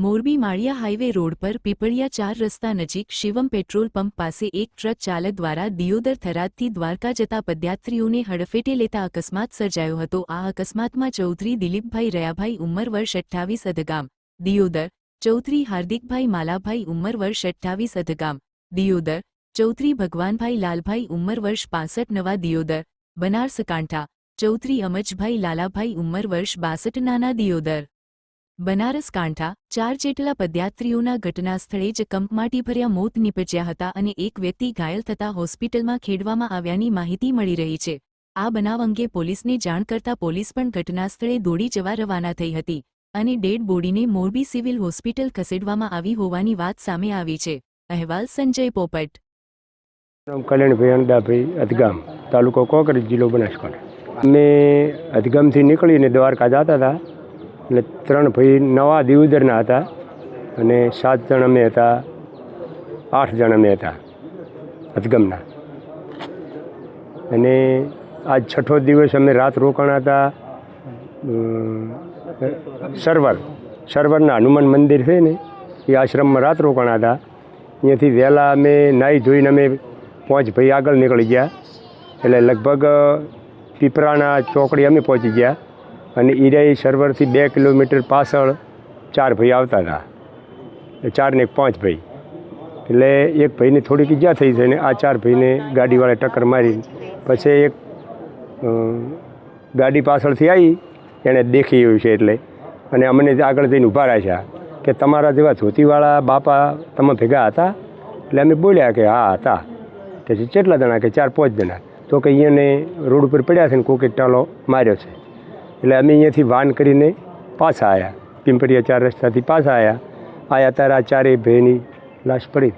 મોરબી માળિયા highway road પર પીપળિયા 4 રસ્તા નજીક શિવમ પેટ્રોલ પંપ પાસે એક ટ્રક ચાલક દ્વારા દિયોદર થરાદથી દ્વારકા જતા પદયાત્રીઓને હડફેટે લેતા અકસ્માત સર્જાયો હતો। આ અકસ્માતમાં ચૌધરી દિલીપભાઈ રયાભાઈ ઉંમર વર્ષ 28 અધગામ દિયોદર, ચૌધરી હાર્દિકભાઈ માલાભાઈ ઉંમર વર્ષ 28 અધગામ દિયોદર, ચૌધરી ભગવાનભાઈ લાલભાઈ ઉંમર વર્ષ 65 નવા દિયોદર, બનારસકાંઠા, ચૌધરી અમજભાઈ લાલાભાઈ ઉંમર વર્ષ 62 નાના દિયોદર, બનારસકાંઠા। 4 જેટલા પદયાત્રીઓના ઘટનાસ્થળે જ કંપમાટીભર્યા મોત નીપજ્યા હતા અને એક વ્યક્તિ ઘાયલ થતા હોસ્પિટલમાં ખેડવામાં આવ્યાની માહિતી મળી રહી છે। આ બનાવ અંગે પોલીસને જાણ કરતા પોલીસ પણ ઘટનાસ્થળે દોડી જવા રવાના થઈ હતી અને ડેડ બોડીને મોરબી સિવિલ હોસ્પિટલ ખસેડવામાં આવી હોવાની વાત સામે આવી છે। અહેવાલ સંજય પોપટ। કલ્યાણભાઈ અંદાભાઈ અધગામ, તાલુકો કોકરેજ, જિલ્લો બનાસકાંઠા। અમે અધગામથી નીકળીને દ્વારકા જતા હતા એટલે 3 ભાઈ નવા દિયોદરના હતા અને 7 જણ અમે હતા, 8 જણ અમે હતા અધગામના। અને આજ 6થો દિવસ અમે રાત રોકાણા હતા સરવરના હનુમાન મંદિર છે ને એ આશ્રમમાં રાત રોકાણા હતા। અહીંયાથી વહેલા અમે નાહી ધોઈને અમે 5 ભાઈ આગળ નીકળી ગયા એટલે લગભગ પીપરાના ચોકડી અમે પહોંચી ગયા અને ઈરાઈ સર્વરથી 2 કિલોમીટર પાછળ 4 ભાઈ આવતા હતા, 4 ને 5 ભાઈ એટલે એક ભાઈને થોડીક ઈજા થઈ છે ને આ 4 ભાઈને ગાડીવાળાએ ટક્કર મારી। પછી એક ગાડી પાછળથી આવી એણે દેખી એવું છે એટલે અને અમને આગળ જઈને ઊભા રાખ્યા કે તમારા જેવા ધોતીવાળા બાપા તમે ભેગા હતા? એટલે અમે બોલ્યા કે હા હતા। પછી કેટલા જણા? કે 4-5 જણા। તો કે અહીંયાને રોડ ઉપર પડ્યા છે ને કોકે ટાલો માર્યો છે। એટલે અમે અહીંયાથી વાન કરીને પાછા આવ્યા, પીપળિયા 4 રસ્તાથી પાછા આવ્યા ત્યારે આ 4 ભાઈની લાશ પડી।